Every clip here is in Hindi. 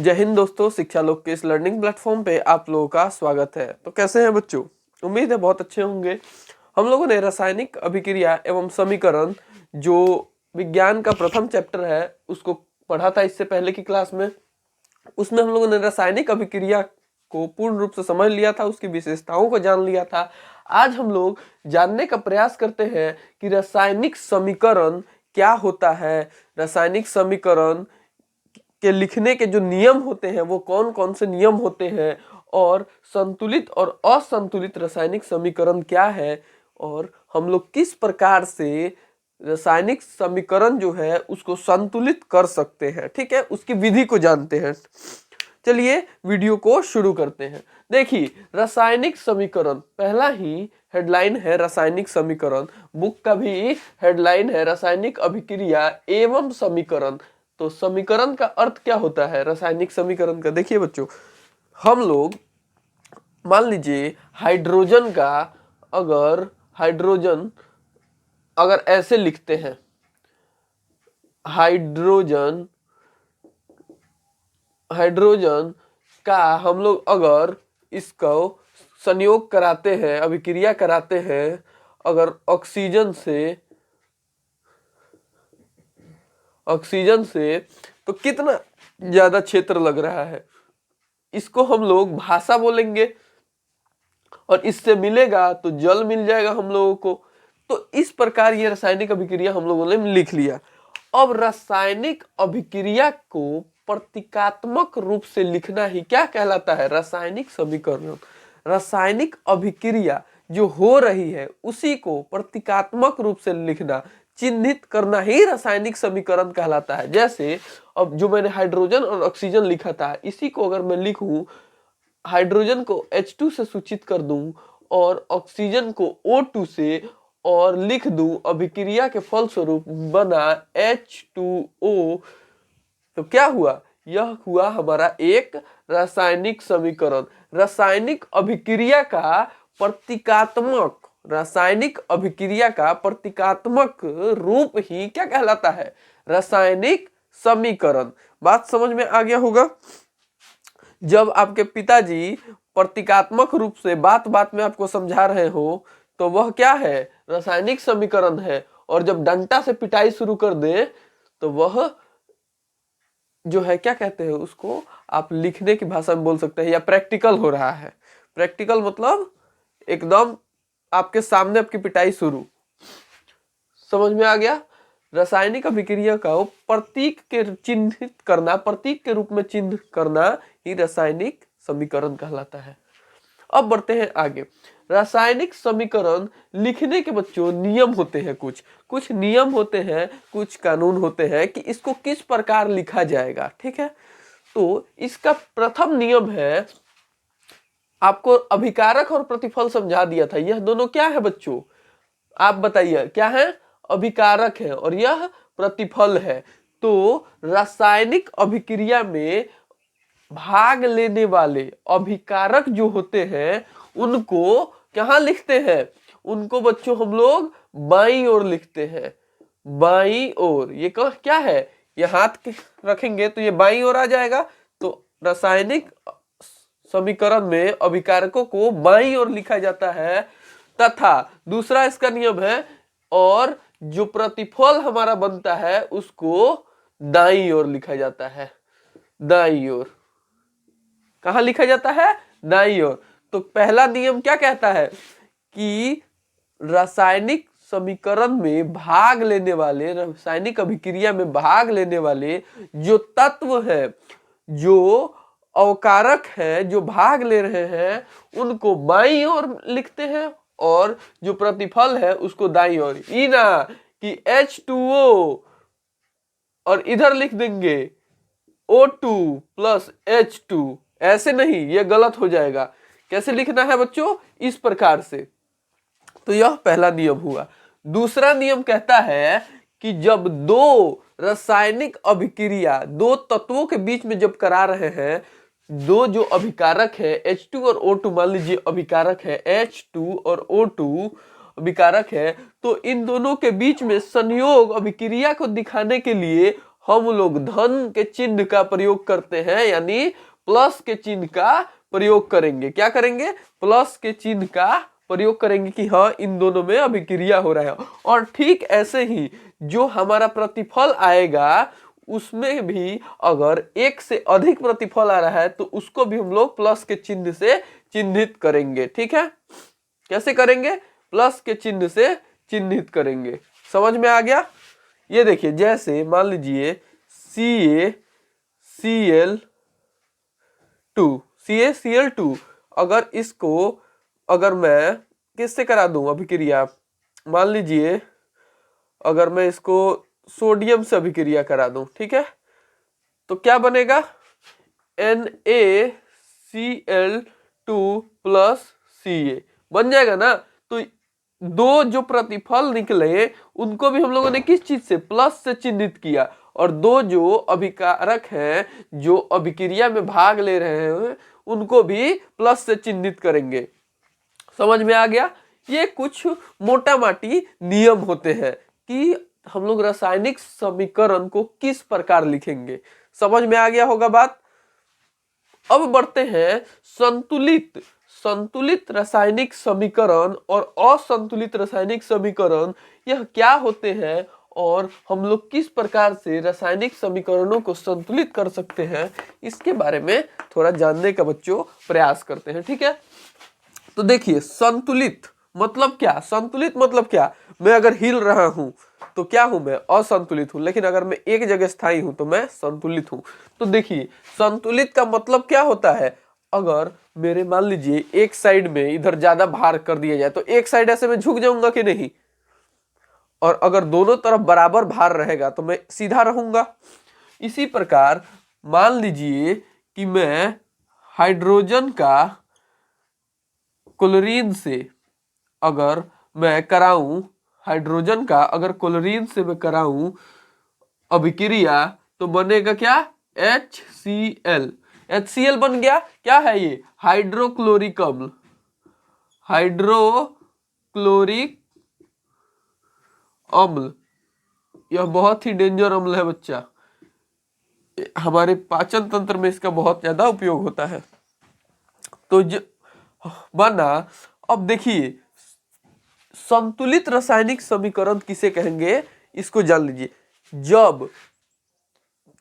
जय हिंद दोस्तों, शिक्षा लोक के इस लर्निंग प्लेटफॉर्म पे आप लोगों का स्वागत है। तो कैसे हैं बच्चों? उम्मीद है बहुत अच्छे होंगे। हम लोगों ने रासायनिक अभिक्रिया एवं समीकरण जो विज्ञान का प्रथम चैप्टर है उसको पढ़ा था इससे पहले की क्लास में। उसमें हम लोगों ने रासायनिक अभिक्रिया को पूर्ण रूप से समझ लिया था, उसकी विशेषताओं को जान लिया था। आज हम लोग जानने का प्रयास करते हैं कि रासायनिक समीकरण क्या होता है, रासायनिक समीकरण के लिखने के जो नियम होते हैं वो कौन कौन से नियम होते हैं, और संतुलित और असंतुलित रासायनिक समीकरण क्या है, और हम लोग किस प्रकार से रासायनिक समीकरण जो है उसको संतुलित कर सकते हैं। ठीक है, उसकी विधि को जानते हैं। चलिए वीडियो को शुरू करते हैं। देखिए, रासायनिक समीकरण पहला ही हेडलाइन है रासायनिक समीकरण। बुक का भी हेडलाइन है रासायनिक अभिक्रिया एवं समीकरण। तो समीकरण का अर्थ क्या होता है रासायनिक समीकरण का? देखिए बच्चों, हम लोग मान लीजिए हाइड्रोजन अगर ऐसे लिखते हैं, हाइड्रोजन का हम लोग अगर इसको संयोग कराते हैं, अभिक्रिया कराते हैं अगर ऑक्सीजन से तो कितना ज्यादा क्षेत्र लग रहा है, इसको हम लोग भाषा बोलेंगे, और इससे मिलेगा तो जल मिल जाएगा हम लोगों को। तो इस प्रकार ये रासायनिक अभिक्रिया हम लोगों ने लिख लिया। अब रासायनिक अभिक्रिया को प्रतीकात्मक रूप से लिखना ही क्या कहलाता है? रासायनिक समीकरण। रासायनिक अभिक्रिया जो हो रही है उसी को प्रतीकात्मक रूप से लिखना, चिन्हित करना ही रासायनिक समीकरण कहलाता है। जैसे अब जो मैंने हाइड्रोजन और ऑक्सीजन लिखा था, इसी को अगर मैं लिखूं, हाइड्रोजन को H2 से सूचित कर दूं और ऑक्सीजन को O2 से, और लिख दूं अभिक्रिया के फलस्वरूप बना H2O, तो क्या हुआ? यह हुआ हमारा एक रासायनिक समीकरण। रासायनिक अभिक्रिया का प्रतीकात्मक रूप ही क्या कहलाता है? रासायनिक समीकरण। बात समझ में आ गया होगा। जब आपके पिताजी प्रतीकात्मक रूप से बात बात में आपको समझा रहे हो तो वह क्या है? रासायनिक समीकरण है। और जब डंडा से पिटाई शुरू कर दे तो वह जो है क्या कहते हैं उसको, आप लिखने की भाषा में बोल सकते हैं, या प्रैक्टिकल हो रहा है। प्रैक्टिकल मतलब एकदम आपके सामने आपकी पिटाई शुरू। समझ में आ गया? रासायनिक अभिक्रिया का प्रतीक के रूप में चिन्ह करना ही रासायनिक समीकरण कहलाता है। अब बढ़ते हैं आगे। रासायनिक समीकरण लिखने के बच्चों नियम होते हैं, कुछ नियम होते हैं, कुछ कानून होते हैं कि इसको किस प्रकार लिखा जाएगा। ठीक है, तो इसका प्रथम नियम है, आपको अभिकारक और प्रतिफल समझा दिया था। यह दोनों क्या है बच्चों? आप बताइए क्या है? अभिकारक है और यह प्रतिफल है। तो रासायनिक अभिक्रिया में भाग लेने वाले अभिकारक जो होते हैं उनको कहाँ लिखते हैं? उनको बच्चों हम लोग बाईं ओर लिखते हैं, बाईं ओर। ये क्या है? ये हाथ रखेंगे तो ये बाईं ओर आ जाएगा। तो रासायनिक समीकरण में अभिकारकों को बाईं ओर लिखा जाता है। तथा दूसरा इसका नियम है, और जो प्रतिफल हमारा बनता है उसको दाईं ओर लिखा जाता है। दाईं ओर कहाँ लिखा जाता है? दाईं ओर। तो पहला नियम क्या कहता है कि रासायनिक समीकरण में भाग लेने वाले, रासायनिक अभिक्रिया में भाग लेने वाले जो तत्व है, जो अवकारक है, जो भाग ले रहे हैं, उनको बाईं ओर लिखते हैं, और जो प्रतिफल है उसको दाईं ओर। ई ना कि H2O और इधर लिख देंगे O2 प्लस H2, ऐसे नहीं, यह गलत हो जाएगा। कैसे लिखना है बच्चों? इस प्रकार से। तो यह पहला नियम हुआ। दूसरा नियम कहता है कि जब दो रासायनिक अभिक्रिया दो तत्वों के बीच में जब करा रहे हैं, दो जो अभिकारक है H2 और O2, मान लीजिए अभिकारक है H2 और O2 अभिकारक है, तो इन दोनों के बीच में संयोग अभिक्रिया को दिखाने के लिए हम लोग धन के चिन्ह का प्रयोग करते हैं, यानी प्लस के चिन्ह का प्रयोग करेंगे। क्या करेंगे? प्लस के चिन्ह का प्रयोग करेंगे कि हाँ इन दोनों में अभिक्रिया हो रहा है। और ठीक ऐसे ही जो हमारा प्रतिफल आएगा उसमें भी अगर एक से अधिक प्रतिफल आ रहा है तो उसको भी हम लोग प्लस के चिन्ह से चिन्हित करेंगे। ठीक है, कैसे करेंगे? प्लस के चिन्ह से चिन्हित करेंगे। समझ में आ गया? ये देखिए, जैसे मान लीजिए CaCl2 अगर इसको अगर मैं किससे करा दूं अभिक्रिया, मान लीजिए अगर मैं इसको सोडियम से अभिक्रिया करा दूं, ठीक है, तो क्या बनेगा? NaCl2 प्लस Ca बन जाएगा ना। तो दो जो प्रतिफल निकले उनको भी हम लोगों ने किस चीज से? प्लस से चिन्हित किया। और दो जो अभिकारक हैं, जो अभिक्रिया में भाग ले रहे हैं, उनको भी प्लस से चिन्हित करेंगे। समझ में आ गया? ये कुछ मोटा माटी नियम होते हैं कि हम लोग रासायनिक समीकरण को किस प्रकार लिखेंगे। समझ में आ गया होगा बात। अब बढ़ते हैं संतुलित रासायनिक समीकरण और असंतुलित रासायनिक समीकरण, यह क्या होते हैं और हम लोग किस प्रकार से रासायनिक समीकरणों को संतुलित कर सकते हैं, इसके बारे में थोड़ा जानने का बच्चों प्रयास करते हैं। ठीक है, तो देखिए संतुलित मतलब क्या? संतुलित मतलब क्या? मैं अगर हिल रहा हूं तो क्या हूं? मैं असंतुलित हूं। लेकिन अगर मैं एक जगह स्थायी हूं तो मैं संतुलित हूं। तो देखिए संतुलित का मतलब क्या होता है? अगर मेरे मान लीजिए एक साइड में इधर ज्यादा भार कर दिया जाए तो एक साइड ऐसे में झुक जाऊंगा कि नहीं, और अगर दोनों तरफ बराबर भार रहेगा तो मैं सीधा रहूंगा। इसी प्रकार मान लीजिए कि मैं हाइड्रोजन का क्लोरीन से अगर मैं कराऊं, हाइड्रोजन का अगर क्लोरीन से मैं कराऊं अभिक्रिया, तो बनेगा क्या? HCl। HCl बन गया। क्या है ये? हाइड्रोक्लोरिक अम्ल। हाइड्रोक्लोरिक अम्ल यह बहुत ही डेंजर अम्ल है बच्चा। हमारे पाचन तंत्र में इसका बहुत ज्यादा उपयोग होता है। तो बना। अब देखिए संतुलित रासायनिक समीकरण किसे कहेंगे, इसको जान लीजिए। जब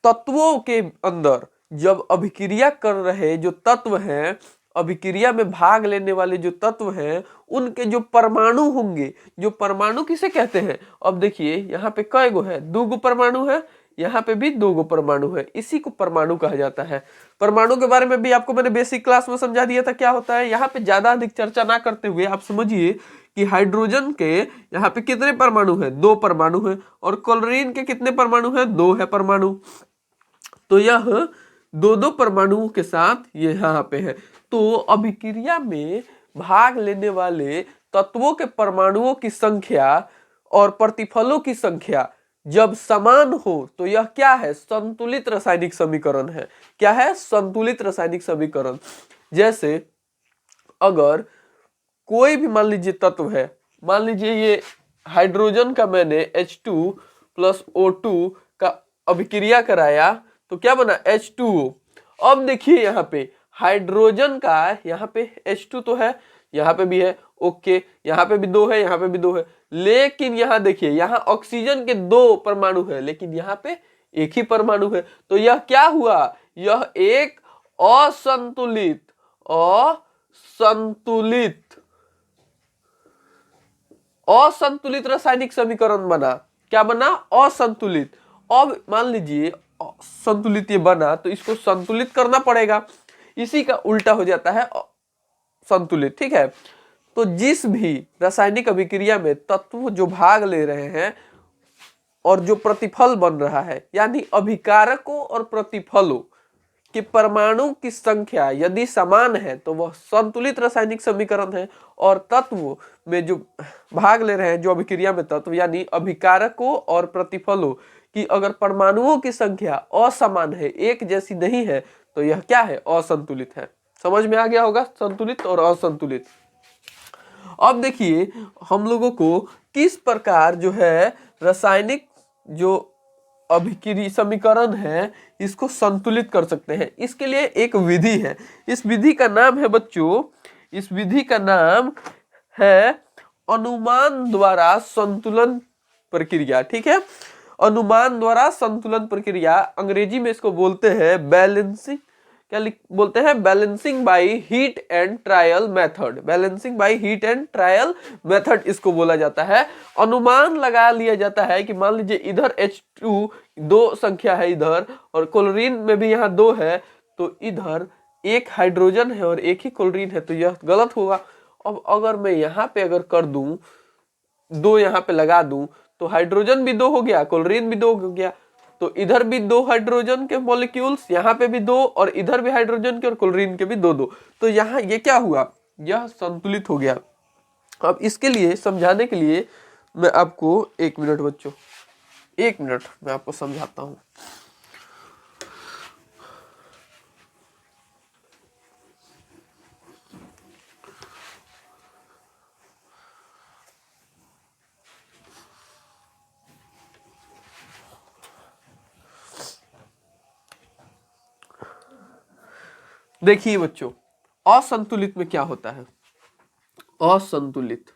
तत्वों के अंदर जब अभिक्रिया कर रहे जो तत्व हैं, अभिक्रिया में भाग लेने वाले जो तत्व हैं, उनके जो परमाणु होंगे, जो परमाणु किसे कहते हैं? अब देखिए यहाँ पे कई गो है? 2 गो परमाणु है, यहाँ पे भी 2 गो परमाणु है। इसी को परमाणु कहा जाता है। परमाणु के बारे में भी आपको मैंने बेसिक क्लास में समझा दिया था क्या होता है। यहाँ पे ज्यादा अधिक चर्चा ना करते हुए आप समझिए कि हाइड्रोजन के यहाँ पे कितने परमाणु है? 2 परमाणु है। और क्लोरीन के कितने परमाणु है? 2 है परमाणु। तो यह 2 परमाणुओं के साथ ये यहाँ पे है। तो अभिक्रिया में भाग लेने वाले तत्वों के परमाणुओं की संख्या और प्रतिफलों की संख्या जब समान हो तो यह क्या है? संतुलित रासायनिक समीकरण है। क्या है? संतुलित रासायनिक समीकरण। जैसे अगर कोई भी मान लीजिए तत्व है, मान लीजिए ये हाइड्रोजन का मैंने H2 प्लस O2 का अभिक्रिया कराया तो क्या बना? H2O। अब देखिए यहाँ पे हाइड्रोजन का यहाँ पे H2 तो है, यहाँ पे भी है, ओके, यहाँ पे भी 2 है, यहाँ पे भी 2 है। लेकिन यहाँ देखिए यहाँ ऑक्सीजन के 2 परमाणु है, लेकिन यहाँ पे एक ही परमाणु है। तो यह क्या हुआ? यह एक असंतुलित रासायनिक समीकरण बना। क्या बना? असंतुलित। अब मान लीजिए संतुलित ये बना तो इसको संतुलित करना पड़ेगा। इसी का उल्टा हो जाता है संतुलित। ठीक है, तो जिस भी रासायनिक अभिक्रिया में तत्व जो भाग ले रहे हैं और जो प्रतिफल बन रहा है, यानी अभिकारकों और प्रतिफलों कि परमाणु की संख्या यदि समान है तो वह संतुलित रासायनिक समीकरण है। और तत्व में जो भाग ले रहे हैं, जो अभिक्रिया में तत्व यानी अभिकारकों और प्रतिफलों कि अगर परमाणुओं की संख्या असमान है, एक जैसी नहीं है, तो यह क्या है? असंतुलित है। समझ में आ गया होगा संतुलित और असंतुलित। अब देखिए हम लोगों को किस प्रकार जो है रासायनिक जो अभिक्रिया समीकरण है इसको संतुलित कर सकते हैं। इसके लिए एक विधि है, इस विधि का नाम है बच्चों, इस विधि का नाम है अनुमान द्वारा संतुलन प्रक्रिया। ठीक है, अनुमान द्वारा संतुलन प्रक्रिया, अंग्रेजी में इसको बोलते हैं बैलेंसिंग, क्या बोलते हैं, balancing by heat and trial method. Balancing by heat and trial method इसको बोला जाता है। अनुमान लगा लिया जाता है कि मान लीजिए इधर H2 दो संख्या है इधर, और क्लोरीन में भी यहाँ 2 है, तो इधर एक हाइड्रोजन है और एक ही क्लोरीन है, तो यह गलत होगा। अब अगर मैं यहाँ पे अगर कर दूं, 2 यहाँ पे लगा दूं, तो हाइड्रोजन भी 2 हो गया, क्लोरीन भी 2 हो गया, तो इधर भी 2 हाइड्रोजन के मॉलिक्यूल्स, यहाँ पे भी 2, और इधर भी हाइड्रोजन के और क्लोरीन के भी 2-2, तो यहाँ ये क्या हुआ, यह संतुलित हो गया। अब इसके लिए समझाने के लिए मैं आपको 1 मिनट बच्चों, 1 मिनट मैं आपको समझाता हूँ। देखिए बच्चों, असंतुलित में क्या होता है, असंतुलित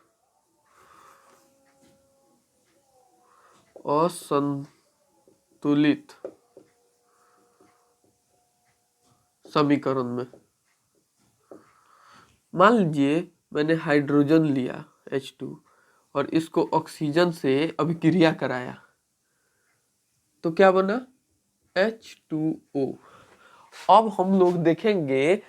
समीकरण में मान लीजिए मैंने हाइड्रोजन लिया H2 और इसको ऑक्सीजन से अभिक्रिया कराया, तो क्या बना, H2O। अब हम लोग देखेंगे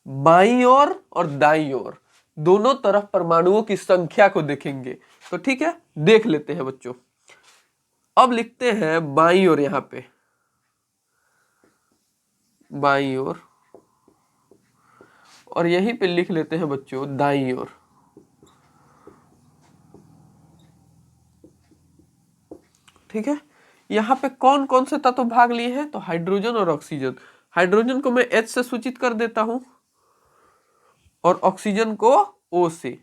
बाईं ओर और दाईं ओर दोनों तरफ परमाणुओं की संख्या को देखेंगे। तो ठीक है, देख लेते हैं बच्चों। अब लिखते हैं बाईं ओर, यहां पे बाईं ओर, और यहीं पे लिख लेते हैं बच्चों दाईं ओर। ठीक है, यहाँ पे कौन कौन से तत्व भाग लिए हैं, तो हाइड्रोजन और ऑक्सीजन। हाइड्रोजन को मैं H से सूचित कर देता हूं और ऑक्सीजन को O से।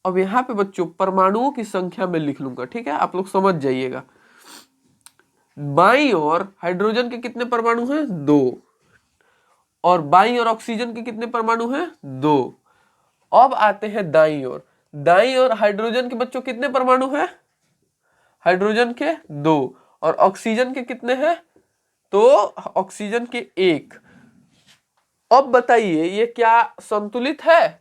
अब यहाँ पे बच्चों परमाणुओं की संख्या में लिख लूंगा, ठीक है, आप लोग समझ जाइएगा। बाईं ओर हाइड्रोजन के कितने परमाणु हैं, 2, और बाईं ओर ऑक्सीजन के कितने परमाणु हैं, 2। अब आते हैं दाईं ओर, दाईं ओर हाइड्रोजन के बच्चों कितने परमाणु हैं, हाइड्रोजन के 2, और ऑक्सीजन के कितने हैं, तो ऑक्सीजन के 1। अब बताइए ये क्या संतुलित है,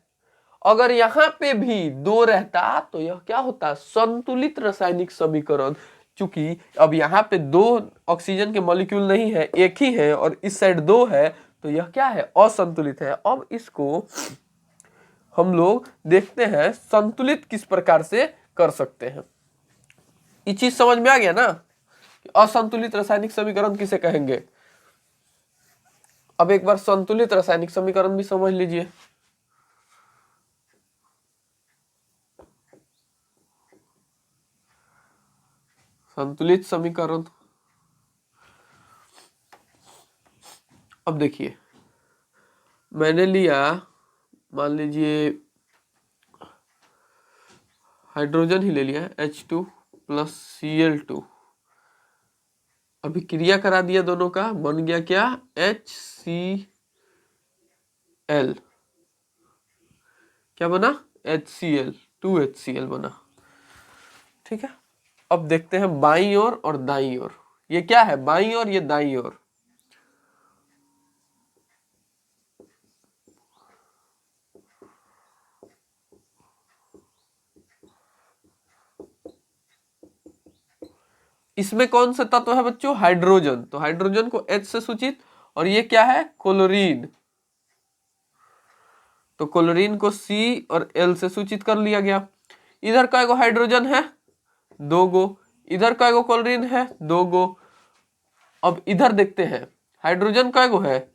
अगर यहां पे भी 2 रहता तो यह क्या होता, संतुलित रासायनिक समीकरण। चूंकि अब यहाँ पे 2 ऑक्सीजन के मॉलिक्यूल नहीं है, एक ही है, और इस साइड 2 है, तो यह क्या है, असंतुलित है। अब इसको हम लोग देखते हैं संतुलित किस प्रकार से कर सकते हैं। ये चीज समझ में आ गया ना, असंतुलित रासायनिक समीकरण किसे कहेंगे। अब एक बार संतुलित रासायनिक समीकरण भी समझ लीजिए। संतुलित समीकरण, अब देखिए मैंने लिया, मान लीजिए हाइड्रोजन ही ले लिया H2 प्लस Cl2, अभिक्रिया करा दिया दोनों का, बन गया क्या, HCl, क्या बना, HCl, 2HCl बना। ठीक है, अब देखते हैं बाईं ओर और दाईं ओर, ये क्या है, बाईं ओर, ये दाईं ओर। इसमें कौन सा तत्व है बच्चों, हाइड्रोजन, तो हाइड्रोजन को H से सूचित, और ये क्या है, क्लोरीन, तो क्लोरीन को C और L से सूचित कर लिया गया। इधर का एगो हाइड्रोजन है, 2 गो, इधर का एगो क्लोरीन है, 2 गो। अब इधर देखते हैं हाइड्रोजन का एगो है,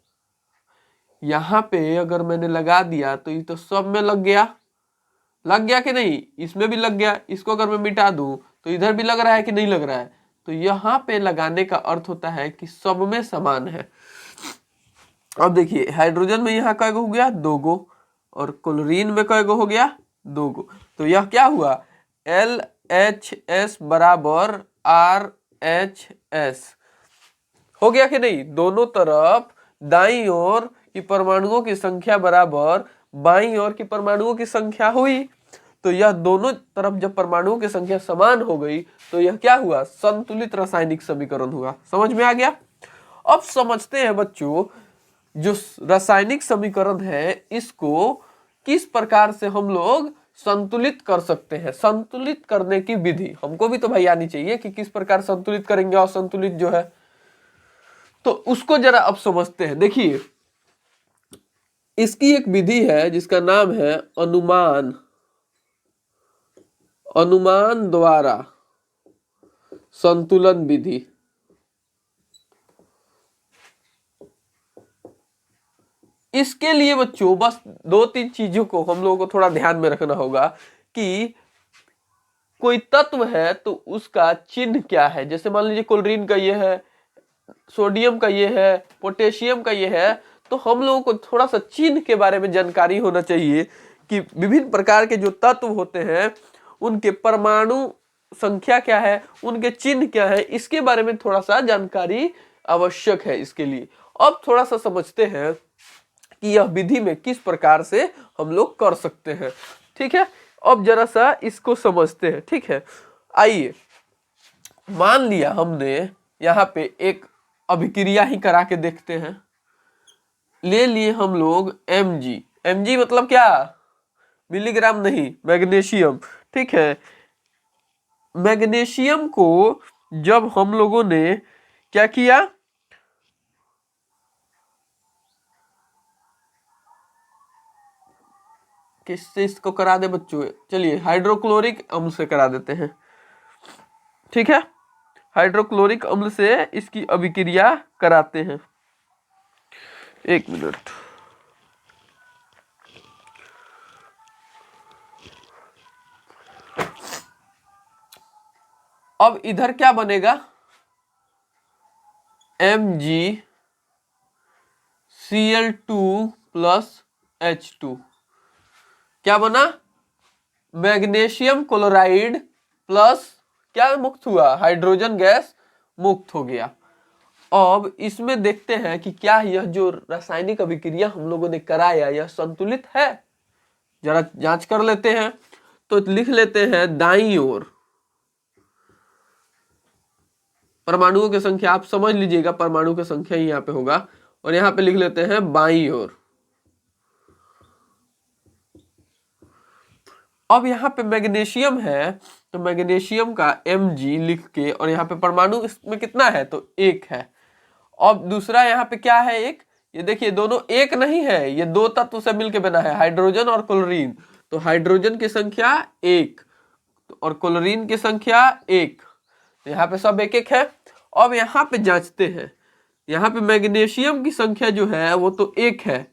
यहां पे अगर मैंने लगा दिया तो ये तो सब में लग गया, लग गया कि नहीं, इसमें भी लग गया। इसको अगर मैं मिटा दूं तो इधर भी लग रहा है कि नहीं लग रहा है, तो यहाँ पे लगाने का अर्थ होता है कि सब में समान है। अब देखिए हाइड्रोजन में यहाँ कय गो हो गया, 2 गो, और क्लोरीन में कय गो हो गया, 2 गो। तो यह क्या हुआ, LHS बराबर RH एस हो गया कि नहीं। दोनों तरफ दाईं ओर की परमाणुओं की संख्या बराबर बाईं ओर की परमाणुओं की संख्या हुई। तो यह दोनों तरफ जब परमाणुओं की संख्या समान हो गई तो यह क्या हुआ, संतुलित रासायनिक समीकरण हुआ। समझ में आ गया। अब समझते हैं बच्चों, जो रासायनिक समीकरण है इसको किस प्रकार से हम लोग संतुलित कर सकते हैं। संतुलित करने की विधि हमको भी तो भाई आनी चाहिए कि किस प्रकार संतुलित करेंगे और संतुलित जो है, तो उसको जरा अब समझते हैं। देखिए, इसकी एक विधि है जिसका नाम है अनुमान। अनुमान द्वारा संतुलन विधि। इसके लिए बच्चों बस दो तीन चीजों को हम लोगों को थोड़ा ध्यान में रखना होगा कि कोई तत्व है तो उसका चिन्ह क्या है। जैसे मान लीजिए क्लोरीन का ये है, सोडियम का ये है, पोटेशियम का ये है, तो हम लोगों को थोड़ा सा चिन्ह के बारे में जानकारी होना चाहिए कि विभिन्न प्रकार के जो तत्व होते हैं उनके परमाणु संख्या क्या है, उनके चिन्ह क्या है, इसके बारे में थोड़ा सा जानकारी आवश्यक है इसके लिए। अब थोड़ा सा समझते हैं कि यह विधि में किस प्रकार से हम लोग कर सकते हैं। ठीक है, अब जरा सा इसको समझते हैं। ठीक है, आइए मान लिया हमने यहाँ पे एक अभिक्रिया ही करा के देखते हैं। ले लिए हम लोग Mg। Mg मतलब क्या, मिलीग्राम नहीं, मैग्नीशियम। ठीक है, मैग्नीशियम को जब हम लोगों ने क्या किया, किससे इसको करा दे बच्चों, चलिए हाइड्रोक्लोरिक अम्ल से करा देते हैं। ठीक है, हाइड्रोक्लोरिक अम्ल से इसकी अभिक्रिया कराते हैं। एक मिनट, अब इधर क्या बनेगा, Mg Cl2 प्लस H2 क्या बना, मैग्नीशियम क्लोराइड प्लस क्या मुक्त हुआ, हाइड्रोजन गैस मुक्त हो गया। अब इसमें देखते हैं कि क्या यह जो रासायनिक अभिक्रिया हम लोगों ने कराया यह संतुलित है, जरा जांच कर लेते हैं। तो लिख लेते हैं दाईं ओर परमाणुओं की संख्या, आप समझ लीजिएगा परमाणु की संख्या ही यहाँ पे होगा, और यहाँ पे लिख लेते हैं बाईं ओर। अब यहाँ पे मैग्नीशियम है तो मैग्नीशियम का Mg लिख के, और यहाँ पे परमाणु इसमें कितना है तो एक है। अब दूसरा यहाँ पे क्या है, एक, ये देखिए दोनों एक नहीं है, ये दो तत्व से मिलके बना है, हाइड्रोजन और क्लोरीन। तो हाइड्रोजन की संख्या एक और क्लोरीन की संख्या एक, यहाँ पे सब एक एक है। अब यहाँ पे जांचते हैं, यहाँ पे मैग्नीशियम की संख्या जो है वो तो एक है,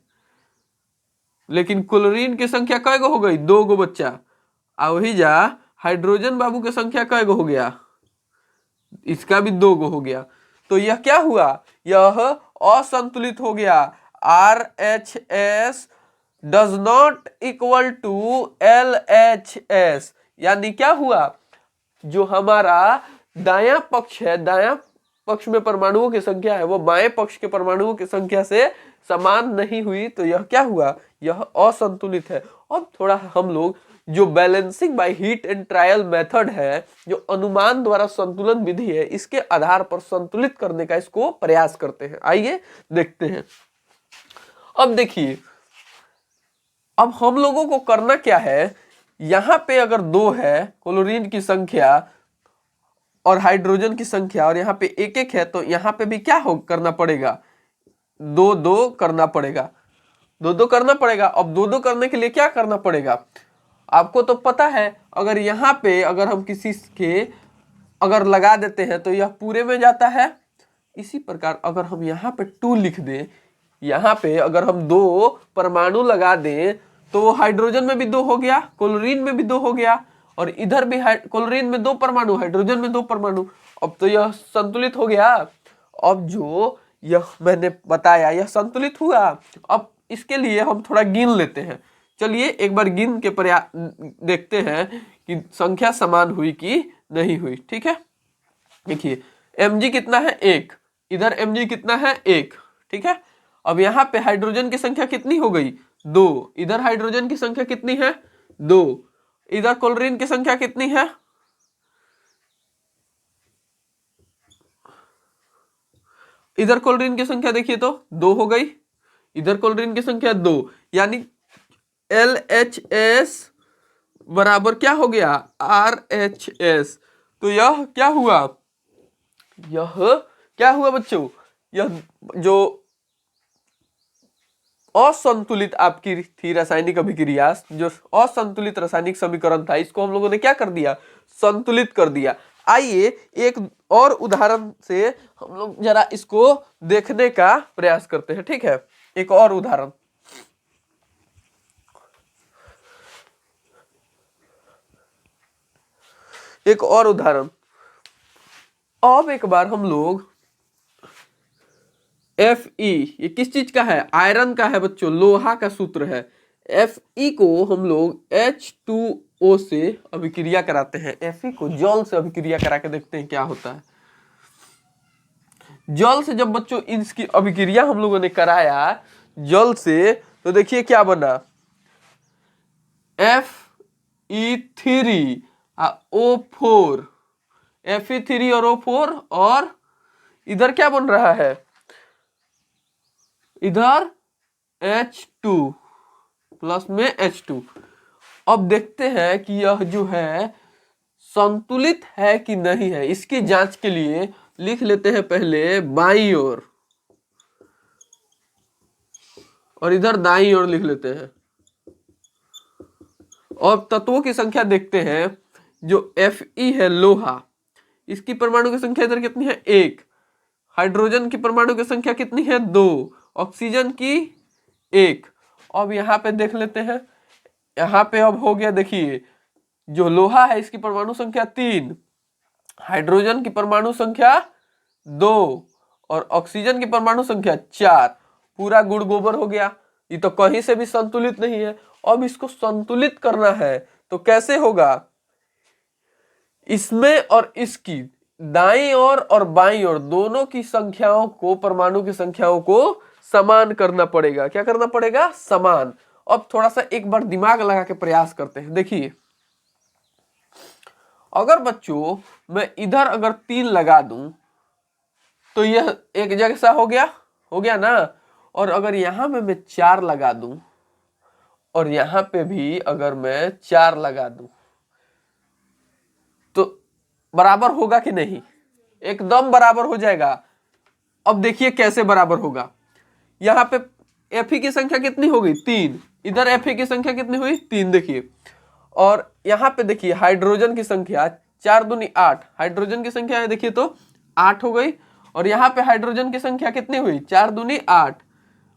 लेकिन क्लोरीन की संख्या कै गो हो गई, दो गो बच्चा। वही जा हाइड्रोजन बाबू की संख्या कै गो हो गया, इसका भी दो गो हो गया। तो यह क्या हुआ, यह असंतुलित हो गया। RHS does not equal to LHS, यानी क्या हुआ, जो हमारा दायां पक्ष है, दायां पक्ष में परमाणुओं की संख्या है वो बाएं पक्ष के परमाणुओं की संख्या से समान नहीं हुई, तो यह क्या हुआ, यह असंतुलित है। अब थोड़ा हम लोग जो balancing by heat and trial method है, जो अनुमान द्वारा संतुलन विधि है, इसके आधार पर संतुलित करने का इसको प्रयास करते हैं। आइए देखते हैं। अब देखिए, अब हम लोगों को करना क्या है, यहां पे अगर दो है क्लोरीन की संख्या और हाइड्रोजन की संख्या, और यहाँ पे एक एक है, तो यहाँ पे भी क्या हो करना पड़ेगा, दो दो करना पड़ेगा, दो दो करना पड़ेगा। अब दो दो करने के लिए क्या करना पड़ेगा, आपको तो पता है, अगर यहाँ पे अगर हम किसी के अगर लगा देते हैं तो यह पूरे में जाता है। इसी प्रकार अगर हम यहाँ पे 2 लिख दें, यहाँ पे अगर हम दो परमाणु लगा दें तो हाइड्रोजन में भी दो हो गया, क्लोरीन में भी दो हो गया, और इधर भी क्लोरीन में दो परमाणु, हाइड्रोजन में दो परमाणु। अब तो यह संतुलित हो गया। अब जो यह मैंने बताया यह संतुलित हुआ। अब इसके लिए हम थोड़ा गिन लेते हैं। चलिए एक बार गिन के देखते हैं कि संख्या समान हुई कि नहीं हुई। ठीक है, देखिए mg कितना है 1, इधर mg कितना है 1, ठीक है। अब यहाँ पे हाइड्रोजन की संख्या कितनी हो गई 2, इधर हाइड्रोजन की संख्या कितनी है 2, इधर क्लोरीन की संख्या कितनी है, इधर क्लोरीन की संख्या देखिए तो 2 हो गई, इधर क्लोरीन की संख्या 2, यानी LHS बराबर क्या हो गया RHS। तो यह क्या हुआ, यह क्या हुआ बच्चों, यह जो असंतुलित आपकी थी रासायनिक अभिक्रिया, जो असंतुलित रासायनिक समीकरण था, इसको हम लोगों ने क्या कर दिया, संतुलित कर दिया। आइए एक और उदाहरण से हम लोग जरा इसको देखने का प्रयास करते हैं, ठीक है। एक और उदाहरण, एक और उदाहरण। अब एक बार हम लोग Fe, ये किस चीज का है, आयरन का है बच्चों, लोहा का सूत्र है। Fe को हम लोग H2O से अभिक्रिया कराते हैं, Fe को जल से अभिक्रिया करा के देखते हैं क्या होता है। जल से जब बच्चों इसकी अभिक्रिया हम लोगों ने कराया जल से, तो देखिए क्या बना, Fe3 O4, Fe3 और O4, और इधर क्या बन रहा है, इधर H2 प्लस में H2। अब देखते हैं कि यह जो है संतुलित है कि नहीं है। इसकी जांच के लिए लिख लेते हैं पहले बाईं ओर और इधर दाईं ओर लिख लेते हैं। अब तत्वों की संख्या देखते हैं। जो Fe है लोहा, इसकी परमाणु की संख्या इधर कितनी है 1, हाइड्रोजन की परमाणु की संख्या कितनी है 2, ऑक्सीजन की 1। अब यहाँ पे देख लेते हैं, यहाँ पे अब हो गया, देखिए जो लोहा है इसकी परमाणु संख्या 3, हाइड्रोजन की परमाणु संख्या 2 और ऑक्सीजन की परमाणु संख्या 4। पूरा गुड़ गोबर हो गया, ये तो कहीं से भी संतुलित नहीं है। अब इसको संतुलित करना है तो कैसे होगा, इसमें और इसकी दाईं ओर और बाईं ओर दोनों की संख्याओं को, परमाणु की संख्याओं को समान करना पड़ेगा। क्या करना पड़ेगा, समान। अब थोड़ा सा एक बार दिमाग लगा के प्रयास करते हैं। देखिए अगर बच्चों मैं इधर अगर 3 लगा दूं तो यह एक जैसा हो गया ना। और अगर यहां में मैं 4 लगा दूं और यहां पे भी अगर मैं 4 लगा दूं तो बराबर होगा कि नहीं, एकदम बराबर हो जाएगा। अब देखिए कैसे बराबर होगा, यहाँ पे Fe की संख्या कितनी हो गई 3, इधर Fe की संख्या कितनी हुई 3, देखिए। और यहाँ पे देखिए हाइड्रोजन की संख्या 4 दूनी 8, हाइड्रोजन की संख्या है देखिए तो 8 हो गई। और यहाँ पे हाइड्रोजन की संख्या कितनी हुई 4 दूनी 8,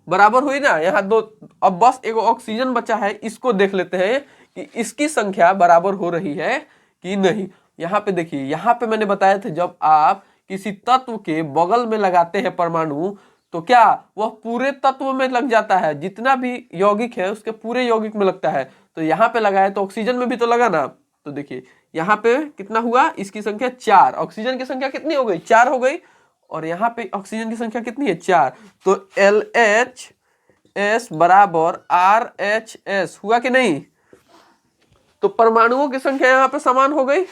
बराबर हुई ना। यहाँ 2, अब बस एक ऑक्सीजन बचा है, इसको देख लेते हैं कि इसकी संख्या बराबर हो रही है कि नहीं। यहाँ पे देखिए, यहाँ पे मैंने बताया था जब आप किसी तत्व के बगल में लगाते हैं परमाणु तो क्या वह पूरे तत्व में लग जाता है, जितना भी यौगिक है उसके पूरे यौगिक में लगता है। तो यहाँ पे लगाए तो ऑक्सीजन में भी तो लगा ना। तो देखिए यहाँ पे कितना हुआ, इसकी संख्या 4, ऑक्सीजन की संख्या कितनी हो गई 4 हो गई, और यहाँ पे ऑक्सीजन की संख्या कितनी है 4। तो LHS बराबर RHS हुआ कि नहीं। तो परमाणुओं की संख्या यहाँ पे समान हो गई,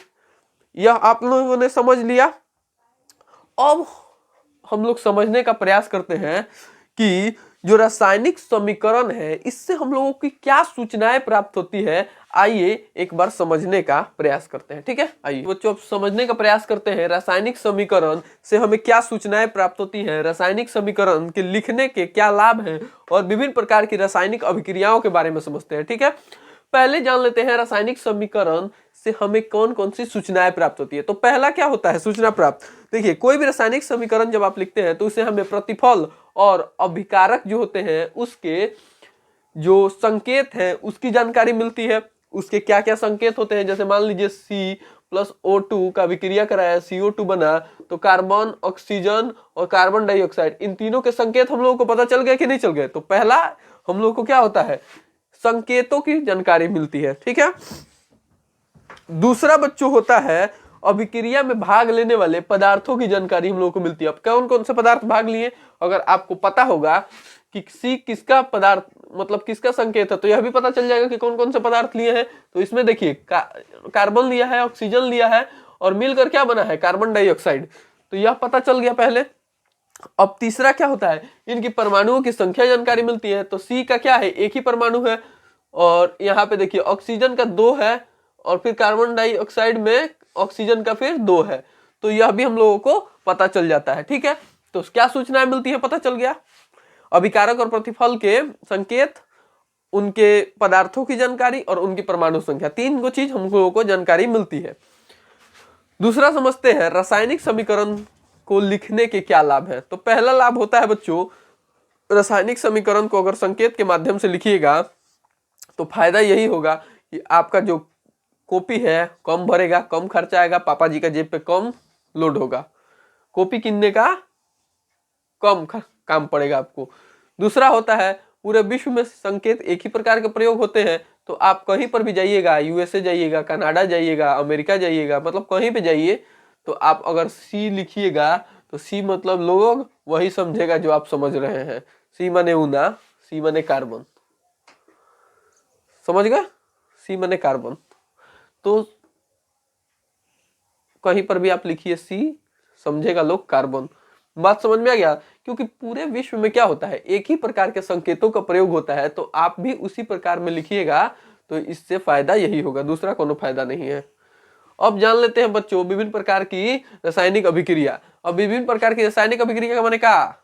यह आप लोगों ने समझ लिया। अब हम लोग समझने का प्रयास करते हैं कि जो रासायनिक समीकरण है इससे हम लोगों की क्या सूचनाएं प्राप्त होती है। आइए एक बार समझने का प्रयास करते हैं, ठीक है। आइए बच्चों समझने का प्रयास करते हैं रासायनिक समीकरण से हमें क्या सूचनाएं प्राप्त होती हैं, रासायनिक समीकरण के लिखने के क्या लाभ हैं, और विभिन्न प्रकार की रासायनिक अभिक्रियाओं के बारे में समझते हैं, ठीक है। पहले जान लेते हैं रासायनिक समीकरण से हमें कौन कौन सी सूचनाएं प्राप्त होती है। तो पहला क्या होता है सूचना प्राप्त। देखिए कोई भी रासायनिक समीकरण जब आप लिखते हैं तो उसे हमें प्रतिफल और अभिकारक जो होते हैं उसके जो संकेत हैं उसकी जानकारी मिलती है। उसके क्या क्या संकेत होते हैं, जैसे मान लीजिए C+O2 का अभिक्रिया कराया, CO2 बना, तो कार्बन, ऑक्सीजन और कार्बन डाइऑक्साइड, इन तीनों के संकेत हम लोगों को पता चल गए कि नहीं चल गए। तो पहला हम लोग को क्या होता है, संकेतों की जानकारी मिलती है, ठीक है। दूसरा बच्चों होता है अभिक्रिया में भाग लेने वाले पदार्थों की जानकारी हम लोगों को मिलती है। अब कौन कौन से पदार्थ भाग लिए, अगर आपको पता होगा कि सी किसका पदार्थ मतलब किसका संकेत है, तो यह भी पता चल जाएगा कि कौन कौन से पदार्थ लिए हैं। तो इसमें देखिए कार्बन लिया है, ऑक्सीजन लिया है, और मिलकर क्या बना है, कार्बन डाइऑक्साइड। तो यह पता चल गया पहले। अब तीसरा क्या होता है, इनकी परमाणुओं की संख्या जानकारी मिलती है। तो सी का क्या है, एक ही परमाणु है, और यहाँ पे देखिए ऑक्सीजन का 2 है, और फिर कार्बन डाइऑक्साइड में ऑक्सीजन का फिर 2 है। तो यह भी हम लोगों को पता चल जाता है। ठीक है, तो क्या सूचनाएं मिलती है, पता चल गया। अभिकारक और प्रतिफल के संकेत, उनके पदार्थों की जानकारी और उनकी परमाणु संख्या, 3 चीज हम लोगों को जानकारी मिलती है। दूसरा समझते हैं रासायनिक समीकरण को लिखने के क्या लाभ है। तो पहला लाभ होता है बच्चों, रासायनिक समीकरण को अगर संकेत के माध्यम से लिखिएगा तो फायदा यही होगा कि आपका जो कॉपी है कम भरेगा, कम खर्चा आएगा, पापा जी का जेब पे कम लोड होगा, कॉपी किनने का कम काम पड़ेगा आपको। दूसरा होता है पूरे विश्व में संकेत एक ही प्रकार के प्रयोग होते हैं, तो आप कहीं पर भी जाइएगा, यूएसए जाइएगा, कनाडा जाइएगा, अमेरिका जाइएगा, मतलब कहीं पे जाइए, तो आप अगर सी लिखिएगा तो सी मतलब लोग वही समझेगा जो आप समझ रहे हैं। सी माने ऊना, सी माने कार्बन, समझ गए, सी माने कार्बन। तो कहीं पर भी आप लिखिए सी, समझेगा लोग कार्बन। बात समझ में आ गया, क्योंकि पूरे विश्व में क्या होता है, एक ही प्रकार के संकेतों का प्रयोग होता है, तो आप भी उसी प्रकार में लिखिएगा, तो इससे फायदा यही होगा, दूसरा कोनो फायदा नहीं है। अब जान लेते हैं बच्चों विभिन्न प्रकार की रासायनिक अभिक्रिया। अब विभिन्न प्रकार की रासायनिक अभिक्रिया का माने का,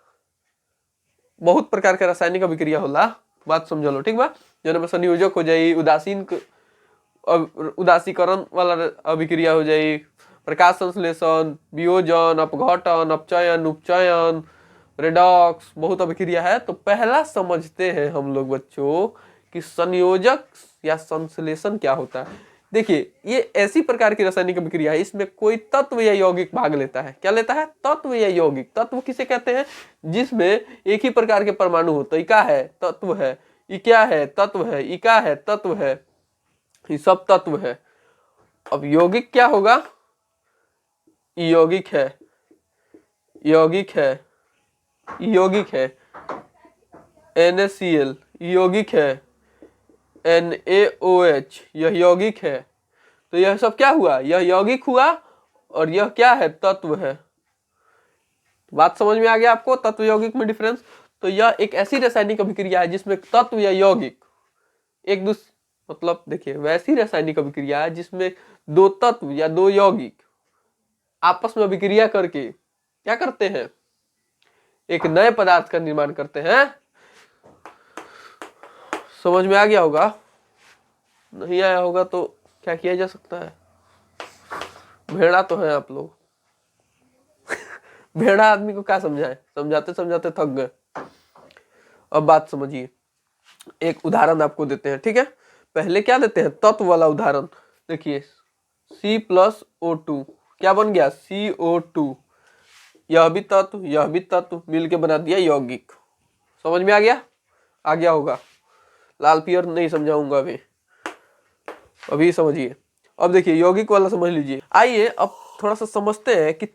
बहुत प्रकार के रासायनिक अभिक्रिया होला, बात समझ लो, ठीक बा। जौन में संयोजक हो जाई, उदासीकरण वाला अभिक्रिया हो जाई, प्रकाश संश्लेषण, वियोजन, अपघटन, अपचयन, उपचयन, रेडॉक्स, बहुत अभिक्रिया है। तो पहला समझते हैं हम लोग बच्चों कि संयोजक या संश्लेषण क्या होता है। देखिए ये ऐसी प्रकार की रासायनिक अभिक्रिया है, इसमें कोई तत्व या यौगिक भाग लेता है। क्या लेता है, तत्व या यौगिक। तत्व किसे कहते हैं, जिसमें एक ही प्रकार के परमाणु हो। तो इका है तत्व है, ई क्या है तत्व है, इका है तत्व है, ये सब तत्व है। अब यौगिक क्या होगा, यौगिक है, यौगिक है, यौगिक है, NaCl यौगिक है, NaOH यह यौगिक है। तो यह सब क्या हुआ, यह यौगिक हुआ, और यह क्या है, तत्व है। बात समझ में आ गया आपको, तत्व यौगिक में डिफरेंस। तो यह एक ऐसी रासायनिक अभिक्रिया है जिसमें तत्व या यौगिक एक दूसरे, मतलब देखिए वैसी रासायनिक अभिक्रिया है जिसमें दो तत्व या दो यौगिक आपस में अभिक्रिया करके क्या करते हैं, एक नए पदार्थ का निर्माण करते हैं। समझ में आ गया होगा, नहीं आया होगा तो क्या किया जा सकता है, भेड़ा तो है आप लोग भेड़ा आदमी को क्या समझाए, समझाते समझाते थक गए। अब बात समझिए, एक उदाहरण आपको देते हैं, ठीक है। पहले क्या देते हैं, तत्व वाला उदाहरण। देखिए C+O2 क्या बन गया, CO2। यह भी तत्व, यह भी तत्व, मिलके बना दिया यौगिक। समझ में आ गया होगा। लाल पियर नहीं समझाऊंगा अभी समझिए। अब देखिए यौगिक वाला समझ लीजिए। आइए अब थोड़ा सा समझते हैं कि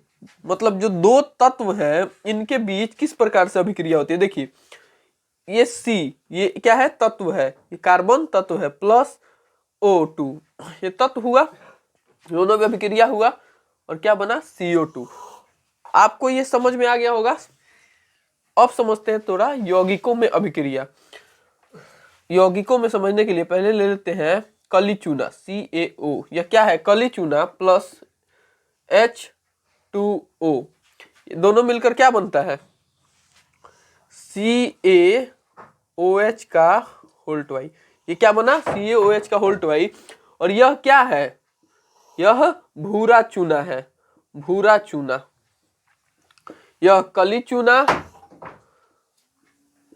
मतलब जो दो तत्व हैं इनके बीच किस प्रकार से अभिक्रिया होती है। देखिए ये C, ये क्या है, तत्व है, ये कार्बन तत्व है, प्लस O2 ये तत्व हुआ, दोनों में अभिक्रिया हुआ और क्या बना, CO2। आपको ये समझ में आ गया होगा। अब समझते हैं थोड़ा यौगिकों में अभिक्रिया। यौगिकों में समझने के लिए पहले ले लेते हैं कली चूना, CaO। यह क्या है, कली चूना प्लस H2O, ये दोनों मिलकर क्या बनता है, CaOH का होल ट्वाई। ये क्या बना, CaOH का होल ट्वाई। और यह क्या है, यह भूरा चूना है, भूरा चूना। यह कली चूना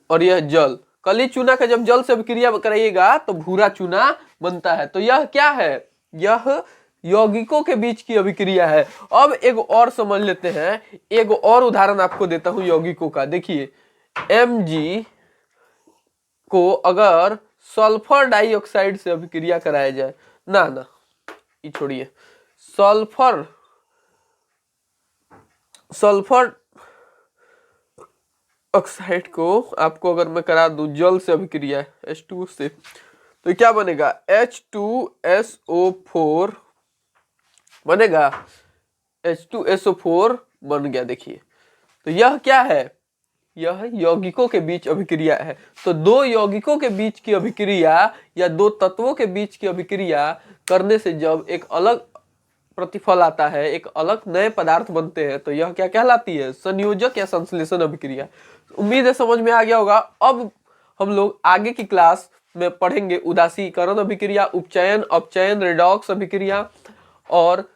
और यह जल। कली चूना का जब जल से अभिक्रिया कराइएगा तो भूरा चूना बनता है। तो यह क्या है, यह यौगिकों के बीच की अभिक्रिया है। अब एक और समझ लेते हैं, एक और उदाहरण आपको देता हूं यौगिकों का। देखिए Mg को अगर सल्फर डाइऑक्साइड से अभिक्रिया कराया जाए, ना ये छोड़िए, सल्फर सल्फर ऑक्साइड को आपको अगर मैं करा दूं जल से अभिक्रिया H2O से, तो क्या बनेगा H2SO4 बनेगा। H2SO4 बन गया। देखिए तो यह क्या है, यह यौगिकों के बीच अभिक्रिया है। तो दो यौगिकों के बीच की अभिक्रिया या दो तत्वों के बीच की अभिक्रिया करने से जब एक अलग प्रतिफल आता है, एक अलग नए पदार्थ बनते हैं, तो यह क्या कहलाती है, संयोजक या संश्लेषण अभिक्रिया। उम्मीद है समझ में आ गया होगा। अब हम लोग आगे की क्लास में पढ़ेंगे उदासीकरण अभिक्रिया, उपचयन, अपचयन, रेडॉक्स अभिक्रिया और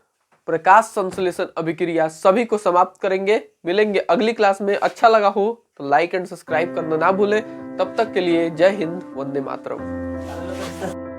प्रकाश संश्लेषण अभिक्रिया, सभी को समाप्त करेंगे। मिलेंगे अगली क्लास में। अच्छा लगा हो तो लाइक एंड सब्सक्राइब करना ना भूलें। तब तक के लिए जय हिंद, वंदे मातरम।